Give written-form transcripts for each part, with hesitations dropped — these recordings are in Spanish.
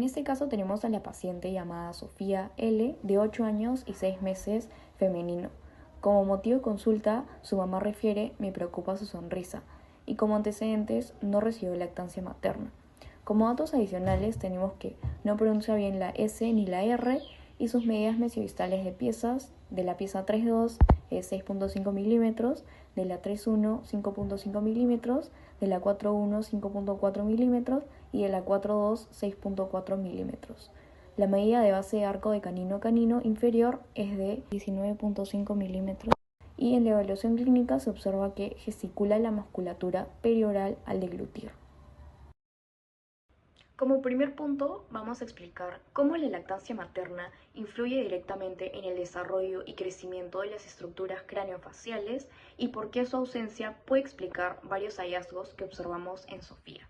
este caso tenemos a la paciente llamada Sofía L, de 8 años y 6 meses, femenino. Como motivo de consulta, su mamá refiere: me preocupa su sonrisa, y como antecedentes, no recibió lactancia materna. Como datos adicionales tenemos que no pronuncia bien la S ni la R, y sus medidas mesiodistales de piezas: de la pieza 3.2 es 6.5 milímetros, de la 3.1 5.5 milímetros, de la 4.1 5.4 milímetros y de la 4.2 6.4 milímetros. La medida de base de arco de canino a canino inferior es de 19.5 milímetros, y en la evaluación clínica se observa que gesticula la musculatura perioral al deglutir. Como primer punto, vamos a explicar cómo la lactancia materna influye directamente en el desarrollo y crecimiento de las estructuras craneofaciales y por qué su ausencia puede explicar varios hallazgos que observamos en Sofía.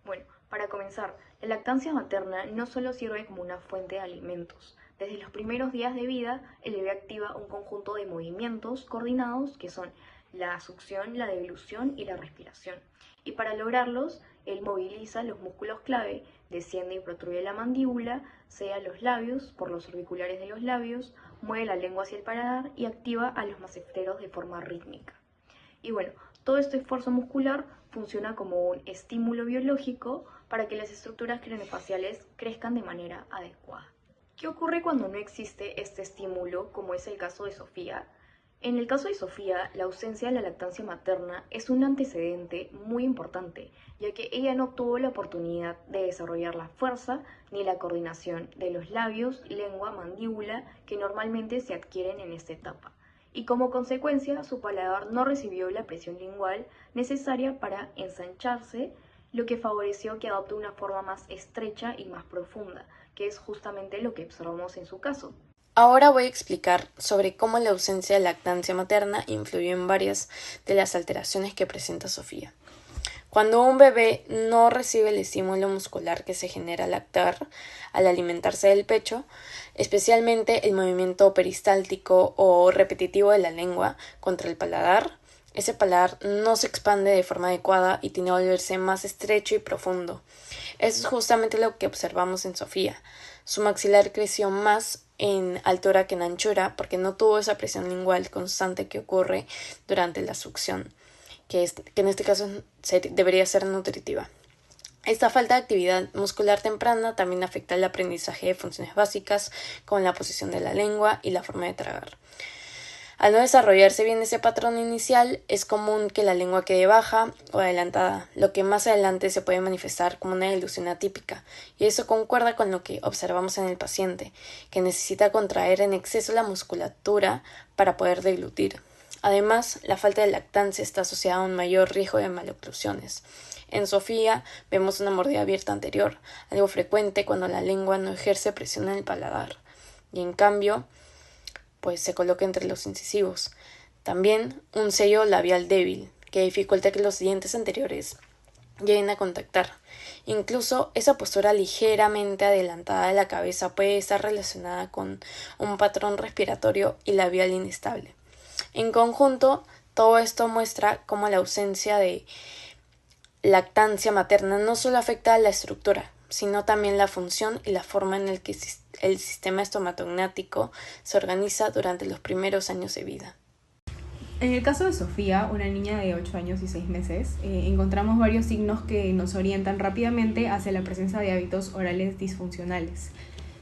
Bueno, para comenzar, la lactancia materna no solo sirve como una fuente de alimentos. Desde los primeros días de vida, el bebé activa un conjunto de movimientos coordinados que son la succión, la deglución y la respiración. Y para lograrlos, él moviliza los músculos clave, desciende y protruye la mandíbula, sella los labios por los orbiculares de los labios, mueve la lengua hacia el paladar y activa a los masíferos de forma rítmica. Y bueno, todo este esfuerzo muscular funciona como un estímulo biológico para que las estructuras craneofaciales crezcan de manera adecuada. ¿Qué ocurre cuando no existe este estímulo, como es el caso de Sofía? En el caso de Sofía, la ausencia de la lactancia materna es un antecedente muy importante, ya que ella no tuvo la oportunidad de desarrollar la fuerza ni la coordinación de los labios, lengua, mandíbula que normalmente se adquieren en esta etapa. Y como consecuencia, su paladar no recibió la presión lingual necesaria para ensancharse, lo que favoreció que adopte una forma más estrecha y más profunda, que es justamente lo que observamos en su caso. Ahora voy a explicar sobre cómo la ausencia de lactancia materna influyó en varias de las alteraciones que presenta Sofía. Cuando un bebé no recibe el estímulo muscular que se genera al lactar, al alimentarse del pecho, especialmente el movimiento peristáltico o repetitivo de la lengua contra el paladar, ese paladar no se expande de forma adecuada y tiende a volverse más estrecho y profundo. Eso es justamente lo que observamos en Sofía. Su maxilar creció más en altura que en anchura porque no tuvo esa presión lingual constante que ocurre durante la succión, que en este caso debería ser nutritiva. Esta falta de actividad muscular temprana también afecta el aprendizaje de funciones básicas como la posición de la lengua y la forma de tragar. Al no desarrollarse bien ese patrón inicial, es común que la lengua quede baja o adelantada, lo que más adelante se puede manifestar como una dilución atípica, y eso concuerda con lo que observamos en el paciente, que necesita contraer en exceso la musculatura para poder deglutir. Además, la falta de lactancia está asociada a un mayor riesgo de maloclusiones. En Sofía vemos una mordida abierta anterior, algo frecuente cuando la lengua no ejerce presión en el paladar, y en cambio, pues se coloca entre los incisivos. También un sello labial débil, que dificulta que los dientes anteriores lleguen a contactar. Incluso esa postura ligeramente adelantada de la cabeza puede estar relacionada con un patrón respiratorio y labial inestable. En conjunto, todo esto muestra cómo la ausencia de lactancia materna no solo afecta a la estructura, sino también la función y la forma en la que el sistema estomatognático se organiza durante los primeros años de vida. En el caso de Sofía, una niña de 8 años y 6 meses, encontramos varios signos que nos orientan rápidamente hacia la presencia de hábitos orales disfuncionales.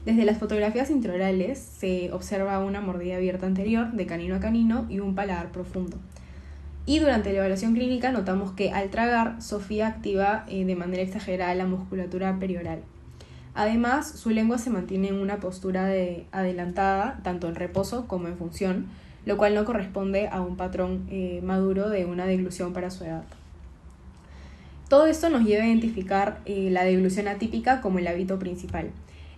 Desde las fotografías intraorales se observa una mordida abierta anterior de canino a canino y un paladar profundo. Y durante la evaluación clínica notamos que al tragar, Sofía activa de manera exagerada la musculatura perioral. Además, su lengua se mantiene en una postura adelantada, tanto en reposo como en función, lo cual no corresponde a un patrón maduro de una deglución para su edad. Todo esto nos lleva a identificar la deglución atípica como el hábito principal.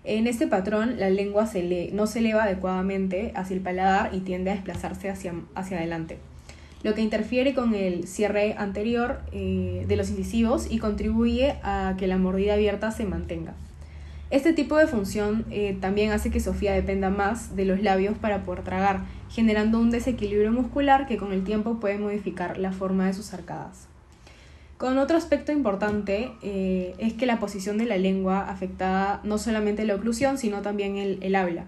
En este patrón, la lengua no se eleva adecuadamente hacia el paladar y tiende a desplazarse hacia adelante, lo que interfiere con el cierre anterior de los incisivos y contribuye a que la mordida abierta se mantenga. Este tipo de función también hace que Sofía dependa más de los labios para poder tragar, generando un desequilibrio muscular que con el tiempo puede modificar la forma de sus arcadas. Con otro aspecto importante es que la posición de la lengua afecta no solamente la oclusión, sino también el habla.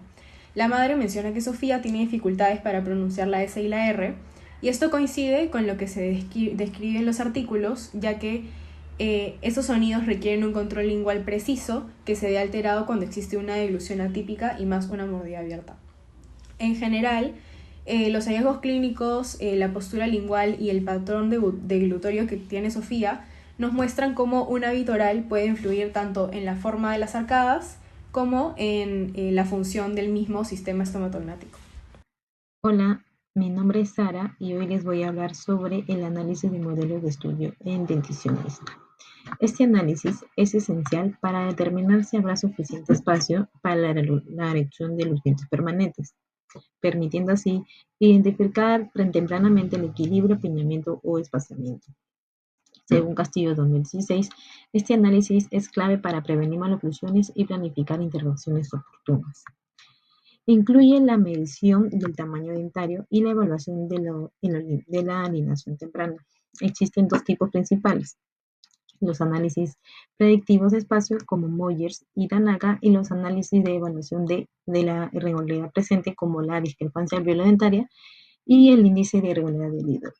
La madre menciona que Sofía tiene dificultades para pronunciar la S y la R, y esto coincide con lo que se describe en los artículos, ya que estos sonidos requieren un control lingual preciso que se ve alterado cuando existe una deglución atípica y más una mordida abierta. En general, los hallazgos clínicos, la postura lingual y el patrón deglutorio que tiene Sofía nos muestran cómo un hábito oral puede influir tanto en la forma de las arcadas como en la función del mismo sistema estomatognático. Hola, mi nombre es Sara y hoy les voy a hablar sobre el análisis de modelos de estudio en dentición mixta. Este análisis es esencial para determinar si habrá suficiente espacio para la erección de los dientes permanentes, permitiendo así identificar tempranamente el equilibrio, apiñamiento o espaciamiento. Según Castillo 2016, este análisis es clave para prevenir maloclusiones y planificar intervenciones oportunas. Incluye la medición del tamaño dentario y la evaluación de la alineación temprana. Existen dos tipos principales: los análisis predictivos de espacio como Moyers y Tanaka, y los análisis de evaluación de la irregularidad presente como la discrepancia alveolo-dentaria y el índice de irregularidad del hilo.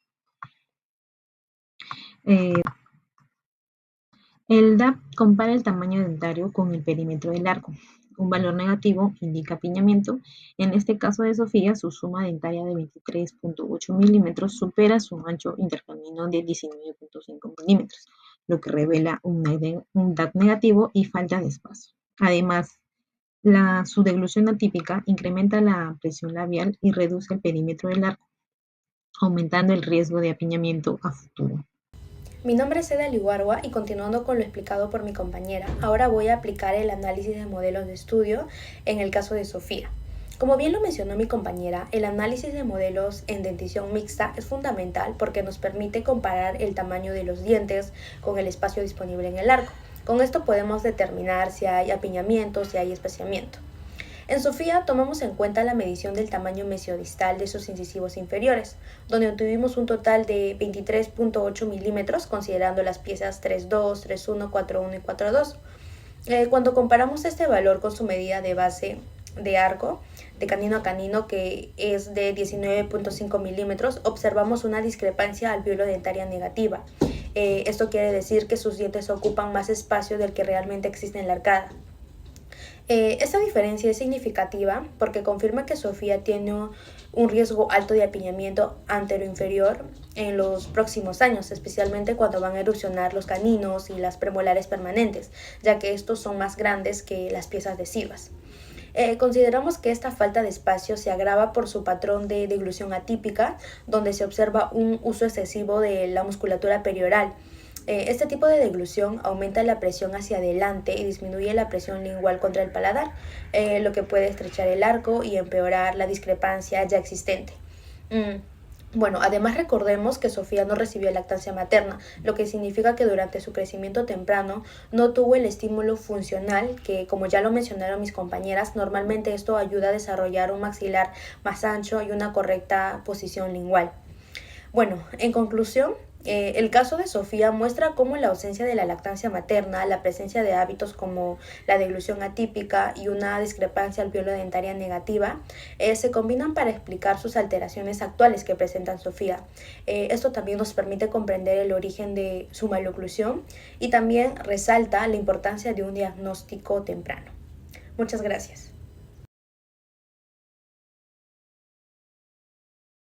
El DAP compara el tamaño dentario con el perímetro del arco. Un valor negativo indica apiñamiento. En este caso de Sofía, su suma dentaria de 23.8 milímetros supera su ancho intercanino de 19.5 milímetros, lo que revela un DAP negativo y falta de espacio. Además, su deglución atípica incrementa la presión labial y reduce el perímetro del arco, aumentando el riesgo de apiñamiento a futuro. Mi nombre es Eda Liwarwa y continuando con lo explicado por mi compañera, ahora voy a aplicar el análisis de modelos de estudio en el caso de Sofía. Como bien lo mencionó mi compañera, el análisis de modelos en dentición mixta es fundamental porque nos permite comparar el tamaño de los dientes con el espacio disponible en el arco. Con esto podemos determinar si hay apiñamiento, si hay espaciamiento. En Sofía tomamos en cuenta la medición del tamaño mesiodistal de sus incisivos inferiores, donde obtuvimos un total de 23.8 milímetros considerando las piezas 3.2, 3.1, 4.1 y 4.2. Cuando comparamos este valor con su medida de base de arco, de canino a canino, que es de 19.5 milímetros, observamos una discrepancia alveolo-dentaria negativa. Esto quiere decir que sus dientes ocupan más espacio del que realmente existe en la arcada. Esta diferencia es significativa porque confirma que Sofía tiene un riesgo alto de apiñamiento antero-inferior en los próximos años, especialmente cuando van a erupcionar los caninos y las premolares permanentes, ya que estos son más grandes que las piezas decisivas. Consideramos que esta falta de espacio se agrava por su patrón de deglución atípica, donde se observa un uso excesivo de la musculatura perioral. Este tipo de deglución aumenta la presión hacia adelante y disminuye la presión lingual contra el paladar, lo que puede estrechar el arco y empeorar la discrepancia ya existente. Bueno, además recordemos que Sofía no recibió lactancia materna, lo que significa que durante su crecimiento temprano no tuvo el estímulo funcional que, como ya lo mencionaron mis compañeras, normalmente esto ayuda a desarrollar un maxilar más ancho y una correcta posición lingual. Bueno, en conclusión, el caso de Sofía muestra cómo la ausencia de la lactancia materna, la presencia de hábitos como la deglución atípica y una discrepancia alveolo-dentaria negativa se combinan para explicar sus alteraciones actuales que presenta Sofía. Esto también nos permite comprender el origen de su maloclusión y también resalta la importancia de un diagnóstico temprano. Muchas gracias.